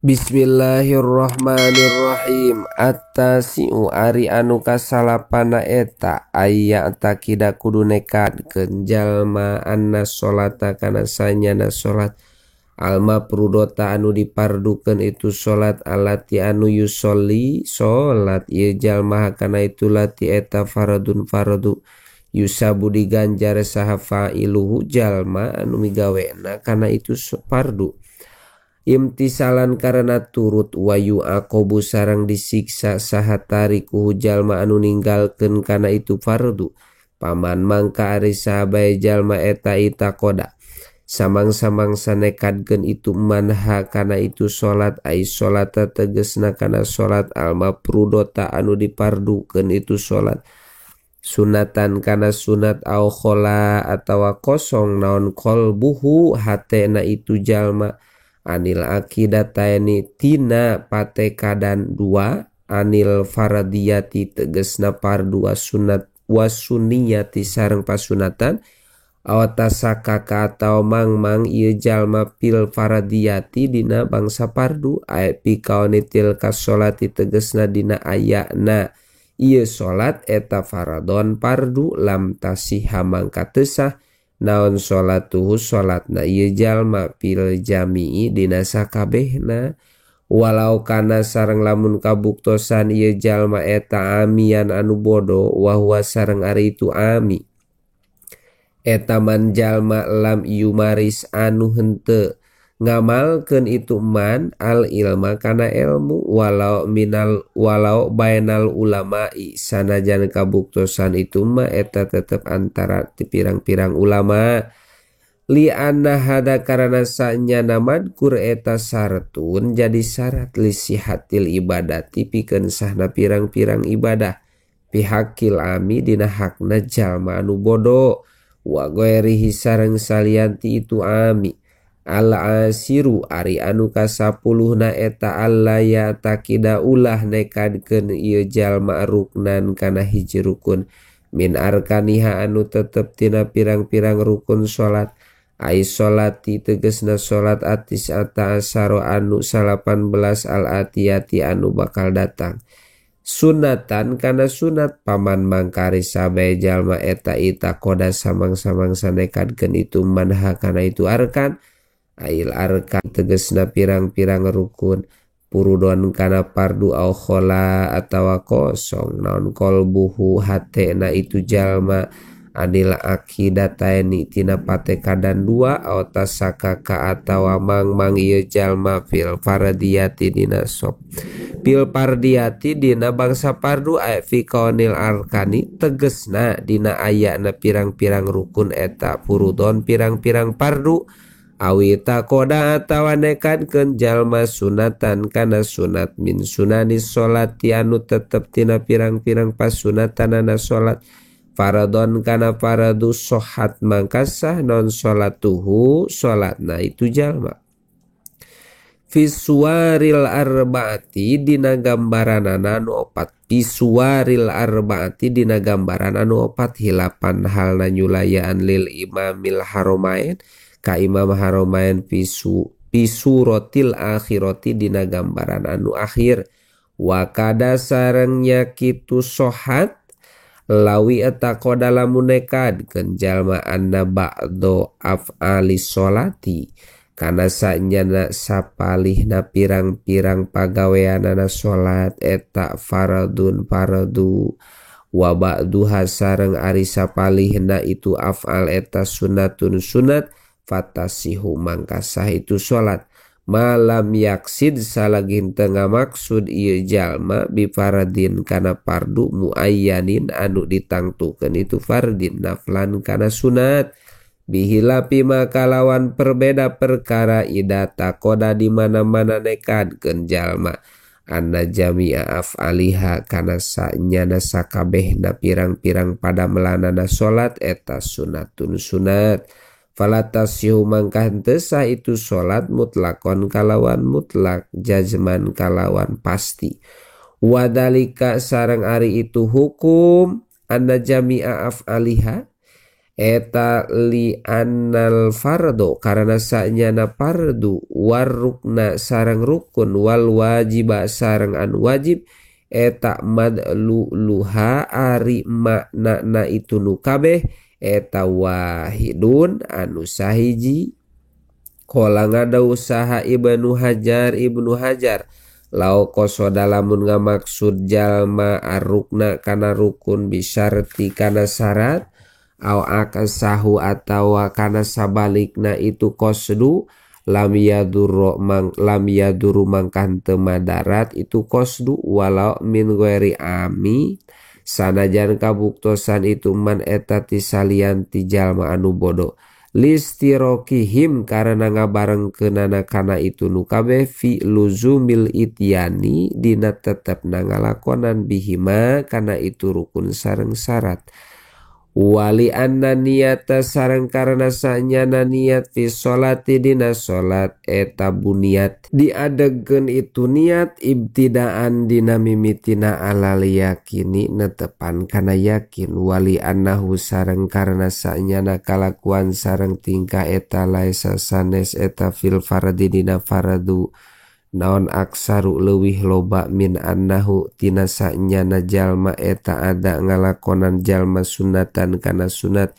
Bismillahirrahmanirrahim. At-tasi'u ari anu kasalapana eta aya takida kudu nekadkeun jalma anna sholata kana sanyana sholat alma prudota anu dipardukeun itu sholat alati anu yusolli sholat ieu jalma kana itu lati eta faradun faradu yusabu diganjar saha fa'iluhu jalma anu migawena kana itu fardu imtisalan karena turut wayu akobu sarang disiksa sahatari kuhu jalma anu ninggalkeun kana itu fardu paman mangka ari sahabai jalma eta itakoda samang-samang sanekadkeun itu manha kana itu salat ai salata tegesna kana salat alma prudota anu dipardukeun itu salat sunatan kana sunat au khola atawa kosong naon qalbuhu hatena itu jalma anil akidataini tina patekadan dua anil faradiyati tegesna pardu sunat wasuniyati sareng pasunatan awatasaka ka atau mang ieu jalma pil faradiyati dina bangsa pardu ay pikaunitil kasolati tegesna dina ayana ieu salat eta faradon pardu lam tasihha mangka teu sah naon sholatuhu sholatna ieu jalma pil jami'i dina sakabehna walau kana sareng lamun kabuktosan ieu jalma eta amian anu bodoh wa huwa sareng ari itu ami eta man jalma lam yumaris anu henteu ngamalkeun itu man al ilma kana ilmu walau bainal ulama'i sanajan kabuktosan itu mah eta tetep antara ti pirang-pirang ulama li anna hada karana sanyana madkur eta saratun jadi syarat li sihatil ibadati pikeun sahna pirang-pirang ibadah pihakil ami dina hakna jalma anu bodoh wa ghairihi sareng salianti itu ami al-asiru ari anu kasapuluhna eta allaya takida ulah nekadkeun ieu jalma ruknan kana hiji rukun min arkaniha anu tetep tina pirang-pirang rukun salat ai salati tegesna salat atis ata asaro anu 18 al-atiyati anu bakal datang sunatan kana sunat paman mangkari sabae jalma eta itakoda samang-samang sanekadkeun itu manha kana itu arkan ail arkan tegesna pirang-pirang rukun purudon kana pardu au khola atawa kosong naon qalbuhu hatena itu jalma anil akidataini tina patekadan dua au tasaka ka atawa mang ieu jalma fil fardiyati dina sop fil fardiyati dina bangsa pardu ay fi kaunil arkani tegesna dina ayana pirang-pirang rukun eta purudon pirang-pirang pardu awita koda atawa nekadkeun jalma sunatan kana sunat min sunanis sholati anu tetep tina pirang-pirang pasunatanana sholat faradon kana faradu sohat mangkasah non sholatuhu sholatna itu jalma visuaril arbaati dina gambaranana anu opat visuaril arbaati dina gambaran anu opat hilapan halna nyulayaan lil imamil haromain ka imam haromain pisuratil akhirati dina gambaran anu akhir wa kada sarengnya kitu sohat lawi eta koda lamun nekadkeun jalma anna ba'do af'ali sholati kana sanyana sapalihna pirang-pirang pagaweanana sholat eta faradun faradu wa ba'duha sareng ari sapalihna itu af'al eta sunatun sunat fatasihu mangkasah itu sholat malam yaksid salagin tengah maksud ieu jalma bi faradin kana pardu muayyanin anu ditangtukeun itu fardin naflan kana sunat bihilapi makalawan perbeda perkara idata koda di mana-mana nekadkeun jalma anna jami'a af'aliha kana sanyana sakabehna pirang-pirang pada melanana sholat eta sunatun sunat falatasihu mangkah teu sah itu salat mutlakon kalawan mutlak jazman kalawan pasti wadalika sareng ari itu hukum anna jami'a af'aliha eta li annal fardo karena sanyana fardu warrukna sareng rukun wal wajiba sareng anu wajib eta madluha ari makna itu nu kabeh eta wahidun anu sahiji. Qala ngada usaha Ibnu Hajar lau qasoda lamun ngamaksud jalma arrukna kana rukun bisyarti kana syarat au akasahu atawa kana sabalikna itu qasdu lam yaduru mangkan teu madarat itu qasdu walau min ghairi ami sanajan kabuktosan itu man eta tisalian ti jalma anu bodoh listirokihim karena ngabarengkeunana kana itu nu kabeh fi luzumil ityani dina tetep ngalakonan bihima kana itu rukun sareng syarat wali anna niyata sareng karena sanyana niat fi sholati dina sholat eta buniat diadegeun itu niat ibtidaan dina mimitina alal yakini netepan kana yakin wali annahu sareng karena sanyana kalakuan sareng tingkah eta laisa sanes eta fil fardi dina fardu naon aksaru leuwih loba min annahu tina sanyana jalma eta ada ngalakonan jalma sunatan kana sunat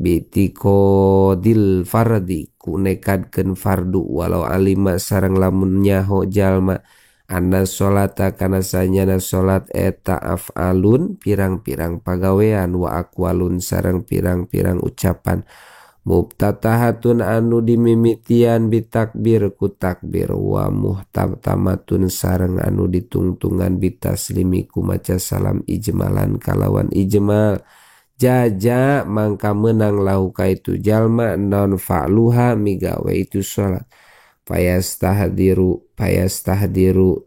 bitiqodil fardi ku nekadkeun fardu walau alima sareng lamun nyaho jalma anna sholata kana sanyana sholat eta af'alun pirang-pirang pagawean wa aqwalun sareng pirang-pirang ucapan mubtatahatun anu dimimitian bitakbir ku takbir wa muhtatamatun sareng anu ditungtungan bitaslimi ku maca salam ijmalan kalawan ijmal jaja mangka menang lahu ka itu jalma non fa'luha migawe itu salat payastahdiru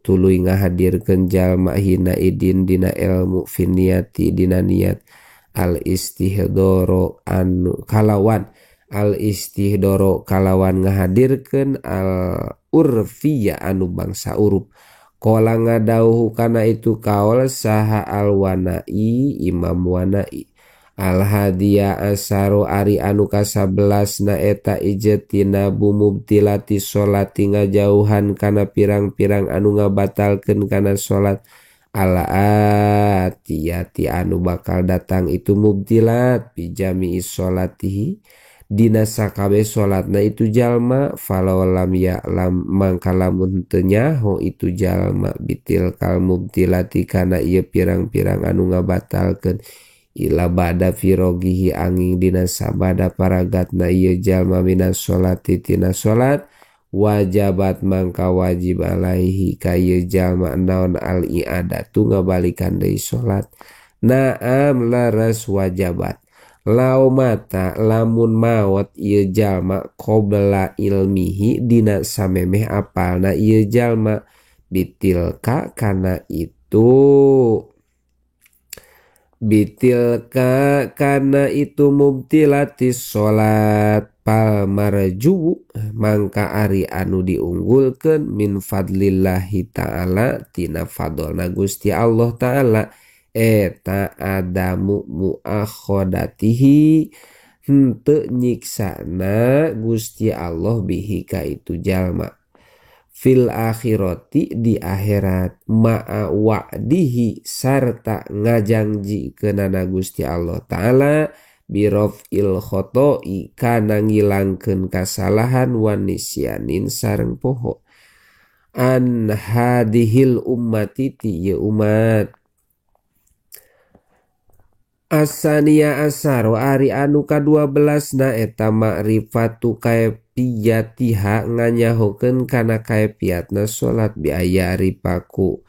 tuluy ngahadirkeun jalma hina idin dina ilmu finiyati dina niat al istihdoro anu kalawan al istihdoro kalawan ngahadirkeun al urfiya anu bangsa urup qala ngadauhu kana itu kaul saha al wanai imam wanai al hadiya asaru ari anu ka-11 na eta ijetina bumubtilati sholati ngajauhan kana pirang-pirang anu ngabatalkeun kana salat ala atiyati anu bakal datang itu mubtilat bijami sholatihi dina sakabe salatna itu jalma falau lam ya'lam mangka lamun teu nyaho itu jalma bitil kal mubtilati kana ieu pirang-pirang anu ngabatalkeun ila bada firogihi angin dina sabada paragatna ieu jalma minas sholati tina salat wajabat mangka wajib alaihi ka ieu jalma naon al i'adatu ngabalikan deui salat naam laras wajabat lau mata lamun maot ieu jalma qabla ilmihi dina samemeh apalna ieu jalma bitilka kana itu mubtilatis sholat pal marju mangka ari anu diunggulkeun min fadlillahi ta'ala tina fadlna Gusti Allah ta'ala eta adamu muakhodatihi henteu nyiksana Gusti Allah bihi ka itu jalma fil akhirati di akhirat ma'a wa'dihi sarta ngajangjikeunana Gusti Allah ta'ala birofil khoto'i kana ngilangkeun kasalahan wan nisyanin sareng poho an hadihil ummati ti umat asania asar ari anu ka-12 na eta ma'rifatu kaifiyatiha nganyahokeun kana kaifiatna salat biaya ripaku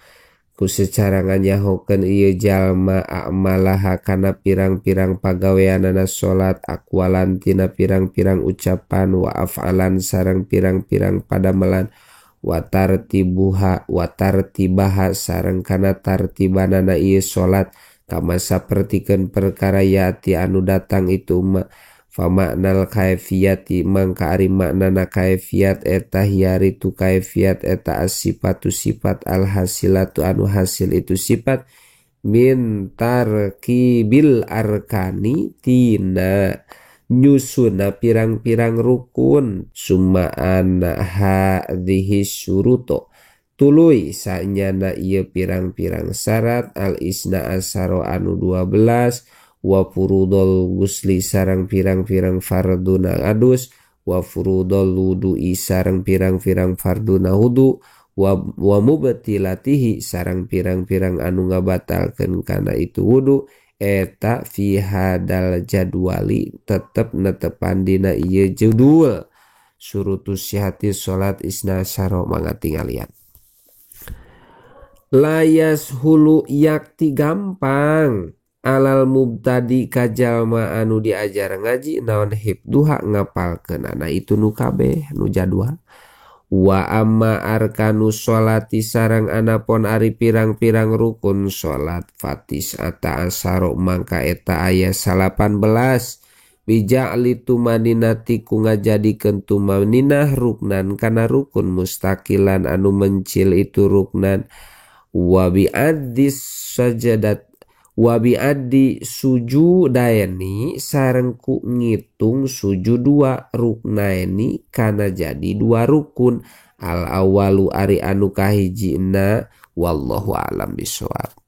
ku secara nganyahokeun ieu jalma amalaha kana pirang-pirang pagaweanana salat aqwalan tina pirang-pirang ucapan wa af'alan sareng pirang-pirang padamelan wa tartibaha sareng kana tartibanana ieu salat kama sapertikeun perkara yati anu datang itu famaknal kaifiyati mangka ari maknana kaifiat eta hiari tu kaifiat eta asifatu sifat alhasilatu anu hasil itu sifat min tarkibil arkani tina nyusuna pirang-pirang rukun summa anna hadhihi syuruto tuluy sanyana ieu pirang-pirang syarat al isna asaro anu 12 wa furudul gusli sareng pirang-pirang farduna adus wa furudul wudu'i sareng pirang-pirang farduna wudu wa mubtilatihi sareng pirang-pirang anu ngabatalkeun kana itu wudu eta fi hadal jadwali tetep netepan dina ieu judul surutus sihati salat isna asyara mangga tinggalian layas hulu yakti gampang alal mubtadi kajalma anu diajar ngaji naon hibduha ngapalkeun ana itu nu kabeh nu jadwal wa amma arkanu sholati sarang anapon ari pirang-pirang rukun sholat fatis ata asaro mangka eta aya 18 bija'li tumaninati ku ngajadikeun tumaninah ruknan kana rukun mustaqilan anu mencil itu ruknan wa bi'addis sajadat wa bi'addi sujudaini sareng ku ngitung sujud 2 ruknaini kana jadi 2 rukun al awalu ari anu kahijina wallahu alam bisawab.